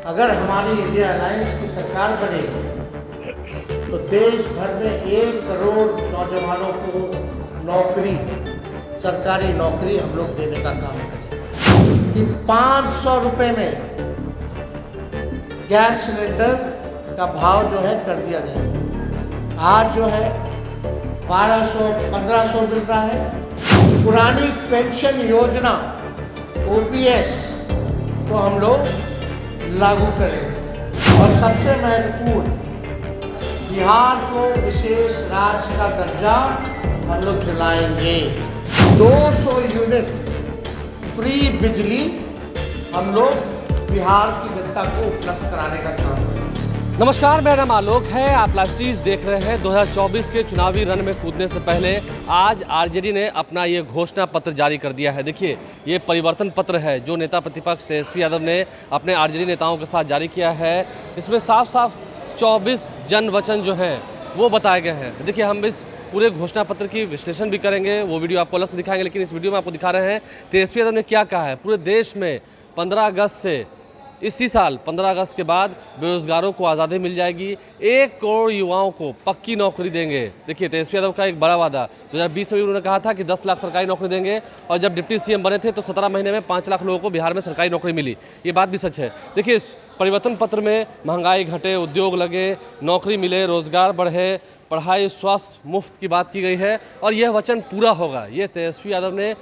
अगर हमारी India alliance की सरकार बनेगी तो देश भर में 1 करोड़ नौजवानों को नौकरी, सरकारी नौकरी हम लोग देने का काम करेंगे। कि 500 रुपये में गैस सिलेंडर का भाव जो है कर दिया गया। आज जो है 1200-1500 मिल रहा है। पुरानी पेंशन योजना OPS को हम लोग लागू करेंगे और सबसे महत्वपूर्ण, बिहार को विशेष राज्य का दर्जा हम लोग दिलाएंगे। 200 यूनिट फ्री बिजली हम लोग बिहार की जनता को उपलब्ध कराने का काम करेंगे। नमस्कार, मेरा नाम आलोक है। आप लाइव टीज देख रहे हैं। 2024 के चुनावी रण में कूदने से पहले आज आरजेडी ने अपना ये घोषणा पत्र जारी कर दिया है। देखिए, ये परिवर्तन पत्र है जो नेता प्रतिपक्ष तेजस्वी यादव ने अपने आरजेडी नेताओं के साथ जारी किया है। इसमें साफ साफ 24 जन वचन जो हैं वो बताए गए हैं। देखिए, हम इस पूरे घोषणा पत्र की विश्लेषण भी करेंगे, वो वीडियो आपको अलग से दिखाएंगे, लेकिन इस वीडियो में आपको दिखा रहे हैं तेजस्वी यादव ने क्या कहा है। पूरे देश में 15 अगस्त से इसी साल 15 अगस्त के बाद बेरोजगारों को आज़ादी मिल जाएगी। 1 करोड़ युवाओं को पक्की नौकरी देंगे। देखिए, तेजस्वी यादव का एक बड़ा वादा 2020 में भी उन्होंने कहा था कि 10 लाख सरकारी नौकरी देंगे, और जब डिप्टी सीएम बने थे तो 17 महीने में 5 लाख लोगों को बिहार में सरकारी नौकरी मिली। ये बात भी सच है। देखिए, इस परिवर्तन पत्र में महंगाई घटे, उद्योग लगे, नौकरी मिले, रोजगार बढ़े, पढ़ाई, स्वास्थ्य मुफ्त की बात की गई है, और यह वचन पूरा होगा। ये तेजस्वी यादव ने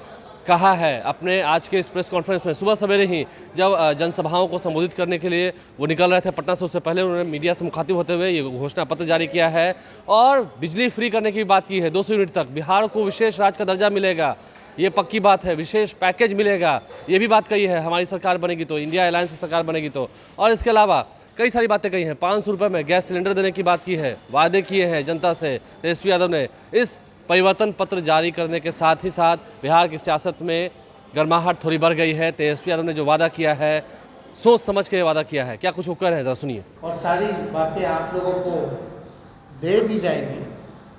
कहा है अपने आज के इस प्रेस कॉन्फ्रेंस में। सुबह सवेरे ही जब जनसभाओं को संबोधित करने के लिए वो निकल रहे थे पटना से, उससे पहले उन्होंने मीडिया से मुखातिब होते हुए ये घोषणा पत्र जारी किया है और बिजली फ्री करने की बात की है। 200 यूनिट तक बिहार को विशेष राज्य का दर्जा मिलेगा, ये पक्की बात है। विशेष पैकेज मिलेगा, ये भी बात कही है हमारी सरकार बनेगी तो, इंडिया अलायंस की सरकार बनेगी तो। और इसके अलावा कई सारी बातें कही हैं। 500 रुपये में गैस सिलेंडर देने की बात की है, वादे किए हैं जनता से तेजस्वी यादव ने। इस परिवर्तन पत्र जारी करने के साथ ही साथ बिहार की सियासत में गर्माहट थोड़ी बढ़ गई है। तेजस्वी यादव ने जो वादा किया है, सोच समझ के वादा किया है। क्या कुछ वो कह रहे हैं, जरा सुनिए। और सारी बातें आप लोगों को दे दी जाएंगी,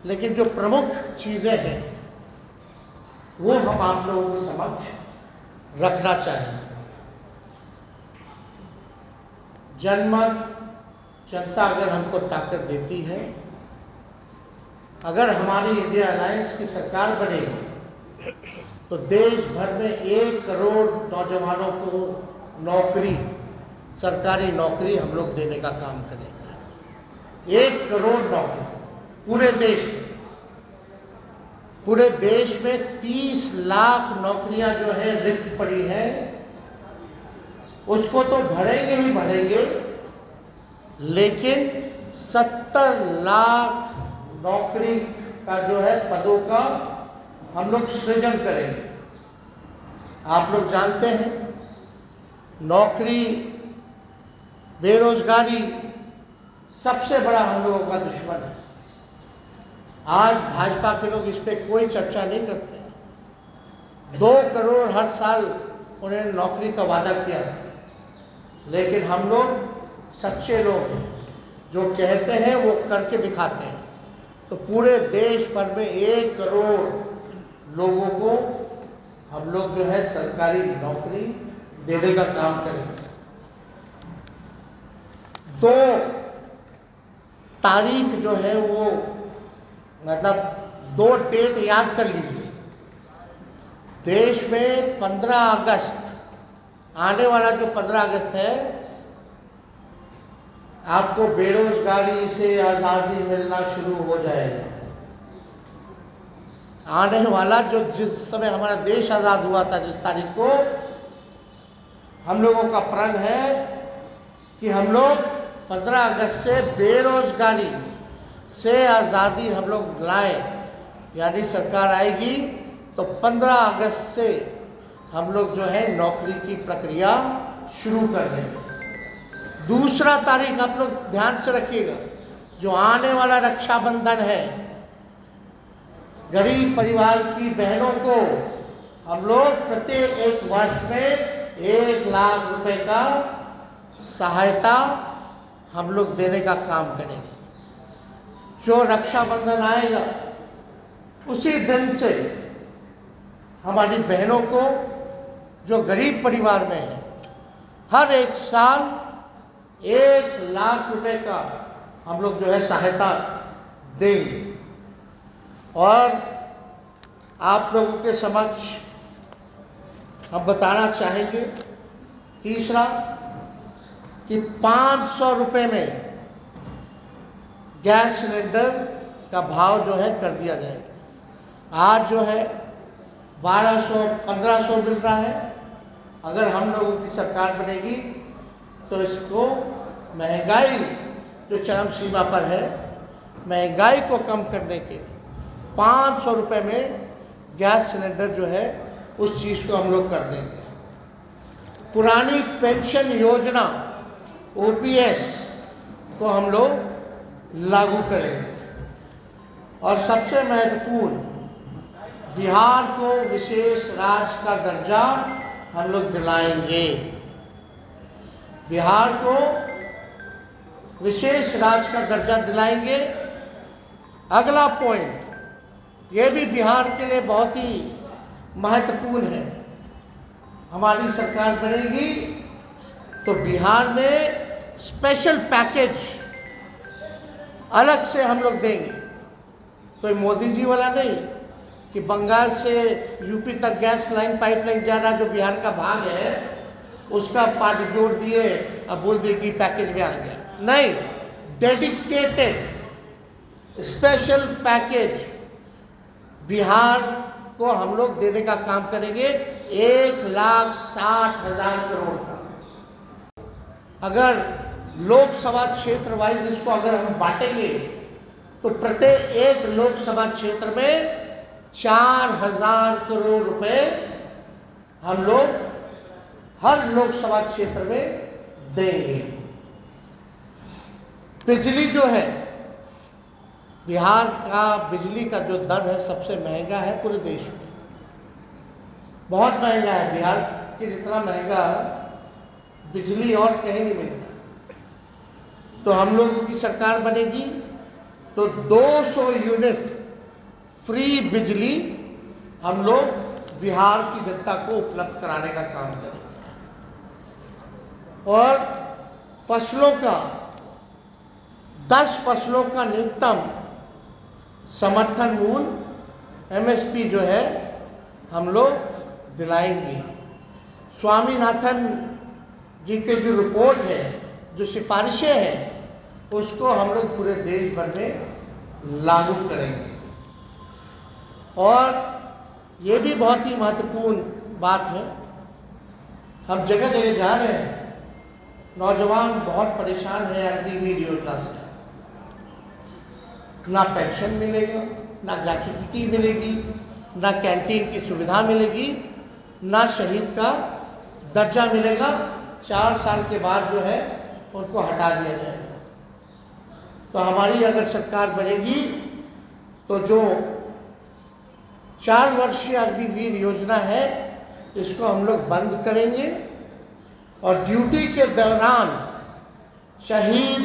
लेकिन जो प्रमुख चीज़ें हैं वो हम आप लोगों के समक्ष रखना चाहेंगे। जनमत, जनता अगर हमको ताकत देती है, अगर हमारी इंडिया अलायंस की सरकार बनेगी तो देश भर में 1 करोड़ नौजवानों को नौकरी, सरकारी नौकरी हम लोग देने का काम करेंगे। 1 करोड़ नौकरी पूरे देश में। पूरे देश में 30 लाख नौकरियां जो है रिक्त पड़ी हैं, उसको तो भरेंगे ही भरेंगे, लेकिन 70 लाख नौकरी का जो है पदों का हम लोग सृजन करेंगे। आप लोग जानते हैं, नौकरी, बेरोजगारी सबसे बड़ा हम लोगों का दुश्मन है। आज भाजपा के लोग इस पर कोई चर्चा नहीं करते। 2 करोड़ हर साल उन्होंने नौकरी का वादा किया, लेकिन हम लोग सच्चे लोग हैं, जो कहते हैं वो करके दिखाते हैं। तो पूरे देश भर में 1 करोड़ लोगों को हम लोग जो है सरकारी नौकरी देने का काम करेंगे। 2 तारीख जो है वो, मतलब 2 डेट याद कर लीजिए। देश में 15 अगस्त, आने वाला जो 15 अगस्त है, आपको बेरोजगारी से आज़ादी मिलना शुरू हो जाएगा। आने वाला जो, जिस समय हमारा देश आज़ाद हुआ था, जिस तारीख को, हम लोगों का प्रण है कि हम लोग 15 अगस्त से बेरोजगारी से आज़ादी हम लोग लाएं। यानी सरकार आएगी तो 15 अगस्त से हम लोग जो है नौकरी की प्रक्रिया शुरू कर देंगे। दूसरा तारीख आप लोग ध्यान से रखिएगा, जो आने वाला रक्षाबंधन है, गरीब परिवार की बहनों को हम लोग प्रत्येक 1 वर्ष में 1 लाख रुपए का सहायता हम लोग देने का काम करेंगे। जो रक्षाबंधन आएगा उसी दिन से हमारी बहनों को, जो गरीब परिवार में है, हर एक साल 1,00,000 रुपए का हम लोग जो है सहायता देंगे। और आप लोगों के समक्ष हम बताना चाहेंगे तीसरा कि 500 रुपए में गैस सिलेंडर का भाव जो है कर दिया जाएगा। आज जो है 1200-1500 मिल रहा है। अगर हम लोगों की सरकार बनेगी तो इसको महंगाई जो चरम सीमा पर है, महंगाई को कम करने के 500 रुपए में गैस सिलेंडर जो है उस चीज़ को हम लोग कर देंगे। पुरानी पेंशन योजना OPS को हम लोग लागू करेंगे। और सबसे महत्वपूर्ण, बिहार को विशेष राज्य का दर्जा हम लोग दिलाएंगे। बिहार को विशेष राज्य का दर्जा दिलाएंगे। अगला पॉइंट, ये भी बिहार के लिए बहुत ही महत्वपूर्ण है। हमारी सरकार बनेगी तो बिहार में स्पेशल पैकेज अलग से हम लोग देंगे। तो मोदी जी वाला नहीं कि बंगाल से यूपी तक गैस लाइन पाइपलाइन जा रहा जो बिहार का भाग है उसका पार्ट जोड़ दिए, अब बोल दिए कि पैकेज में आ गया। नहीं, डेडिकेटेड स्पेशल पैकेज बिहार को हम लोग देने का काम करेंगे, 1,60,000 करोड़ का। अगर लोकसभा क्षेत्र वाइज इसको अगर हम बांटेंगे तो प्रत्येक एक लोकसभा क्षेत्र में 4,000 करोड़ रुपए हम लोग हर लोकसभा क्षेत्र में देंगे। बिजली जो है, बिहार का बिजली का जो दर है सबसे महंगा है पूरे देश में। बहुत महंगा है, बिहार के जितना महंगा बिजली और कहीं नहीं मिलता। तो हम लोगों की सरकार बनेगी तो 200 यूनिट फ्री बिजली हम लोग बिहार की जनता को उपलब्ध कराने का काम करेंगे। और फसलों का 10 फसलों का न्यूनतम समर्थन मूल्य MSP जो है हम लोग दिलाएंगे। स्वामीनाथन जी के जो रिपोर्ट है, जो सिफारिशें हैं, उसको हम लोग पूरे देश भर में लागू करेंगे। और ये भी बहुत ही महत्वपूर्ण बात है, हम जगह जगह जा रहे हैं, नौजवान बहुत परेशान है अग्निवीर योजना से। ना पेंशन मिलेगा, ना ग्रेच्युटी मिलेगी, ना कैंटीन की सुविधा मिलेगी, ना शहीद का दर्जा मिलेगा। 4 साल के बाद जो है उनको हटा दिया जाएगा। तो हमारी अगर सरकार बनेगी तो जो 4 वर्षीय अग्निवीर योजना है इसको हम लोग बंद करेंगे। और ड्यूटी के दौरान शहीद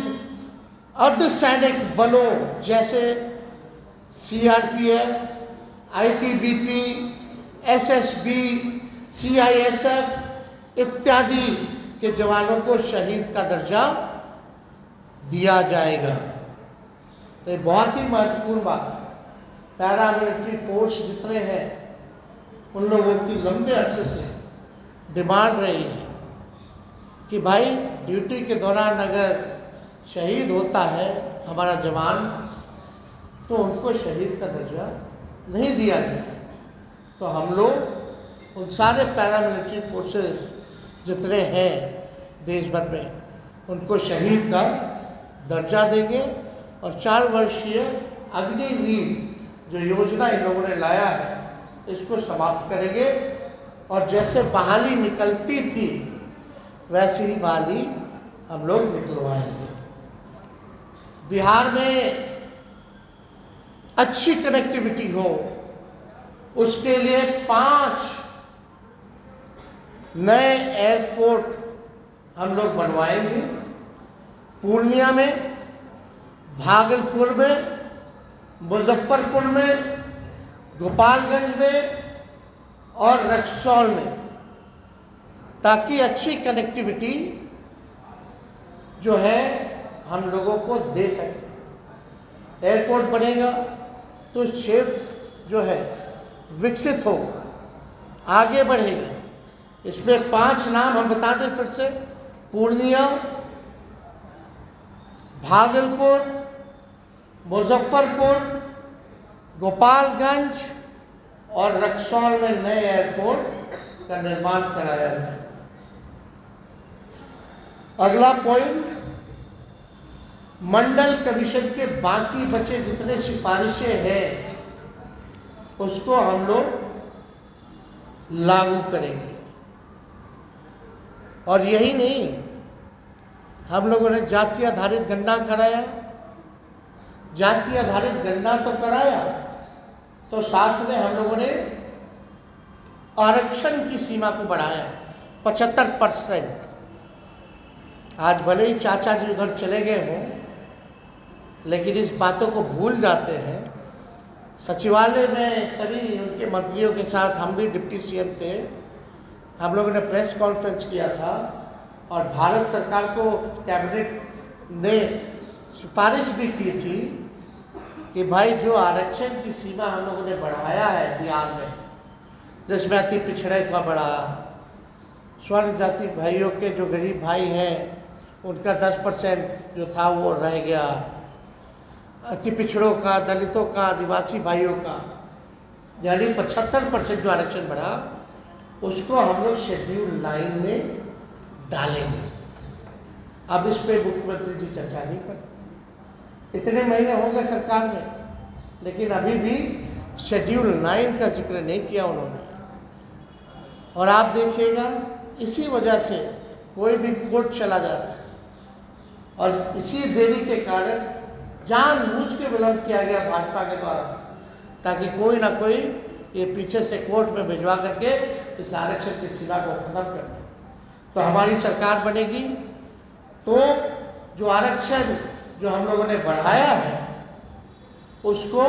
अर्धसैनिक बलों जैसे CRPF, ITBP, SSB, CISF इत्यादि के जवानों को शहीद का दर्जा दिया जाएगा। तो ये बहुत ही महत्वपूर्ण बात है। पैरामिलिट्री फोर्स जितने हैं उन लोगों की लंबे अरसे से डिमांड रही है कि भाई ड्यूटी के दौरान अगर शहीद होता है हमारा जवान तो उनको शहीद का दर्जा नहीं दिया गया। तो हम लोग उन सारे पैरामिलिट्री फोर्सेस जितने हैं देश भर में उनको शहीद का दर्जा देंगे। और 4 वर्षीय अग्निवीर जो योजना इन लोगों ने लाया है इसको समाप्त करेंगे। और जैसे बहाली निकलती थी वैसी ही बहाली हम लोग निकलवाएंगे। बिहार में अच्छी कनेक्टिविटी हो उसके लिए 5 नए एयरपोर्ट हम लोग बनवाएंगे। पूर्णिया में, भागलपुर में, मुजफ्फरपुर में, गोपालगंज में और रक्सौल में, ताकि अच्छी कनेक्टिविटी जो है हम लोगों को दे सके। एयरपोर्ट बनेगा तो क्षेत्र जो है विकसित होगा, आगे बढ़ेगा। इसमें 5 नाम हम बता दें फिर से: पूर्णिया, भागलपुर, मुजफ्फरपुर, गोपालगंज और रक्सौल में नए एयरपोर्ट का निर्माण कराया है। अगला पॉइंट, मंडल कमीशन के बाकी बचे जितने सिफारिशें हैं उसको हम लोग लागू करेंगे। और यही नहीं, हम लोगों ने जाति आधारित गणना कराया। जाति आधारित गणना तो कराया, तो साथ में हम लोगों ने आरक्षण की सीमा को बढ़ाया 75%। आज भले ही चाचा जी उधर चले गए हों, लेकिन इस बातों को भूल जाते हैं। सचिवालय में सभी उनके मंत्रियों के साथ, हम भी डिप्टी सीएम थे, हम लोगों ने प्रेस कॉन्फ्रेंस किया था और भारत सरकार को कैबिनेट ने सिफारिश भी की थी कि भाई जो आरक्षण की सीमा हम लोगों ने बढ़ाया है बिहार में, जिसमें अति पिछड़े का बढ़ा, स्वर्ण जाति भाइयों के जो गरीब भाई हैं उनका 10% जो था वो रह गया, अति पिछड़ों का, दलितों का, आदिवासी भाइयों का यानी 75% जो आरक्षण बढ़ा, उसको हम लोग शेड्यूल 9 में डालेंगे। अब इस पे मुख्यमंत्री जी चर्चा नहीं करते। इतने महीने हो गए सरकार में, लेकिन अभी भी शेड्यूल 9 का जिक्र नहीं किया उन्होंने। और आप देखिएगा, इसी वजह से कोई भी कोर्ट चला जा रहा है और इसी देरी के कारण जानबूझ के विलंब किया गया भाजपा के द्वारा, ताकि कोई ना कोई ये पीछे से कोर्ट में भिजवा करके इस आरक्षण की सीमा को खत्म कर दे। तो हमारी सरकार बनेगी तो जो आरक्षण जो हम लोगों ने बढ़ाया है उसको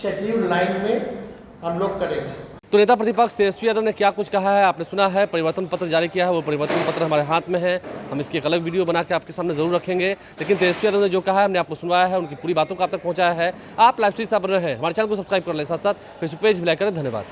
शेड्यूल 9 में हम लोग करेंगे। तो नेता प्रतिपक्ष तेजस्वी यादव ने क्या कुछ कहा है आपने सुना है। परिवर्तन पत्र जारी किया है, वो परिवर्तन पत्र हमारे हाथ में है, हम इसकी एक अलग वीडियो बना के आपके सामने जरूर रखेंगे। लेकिन तेजस्वी यादव ने जो कहा है हमने आपको सुनवाया है, उनकी पूरी बातों को आप तक पहुंचाया है। आप लाइव स्ट्रीम से बन रहे हैं, हमारे चैनल को सब्सक्राइब कर लें, साथ साथ फेसबुक पेज भी लाइक करें। धन्यवाद।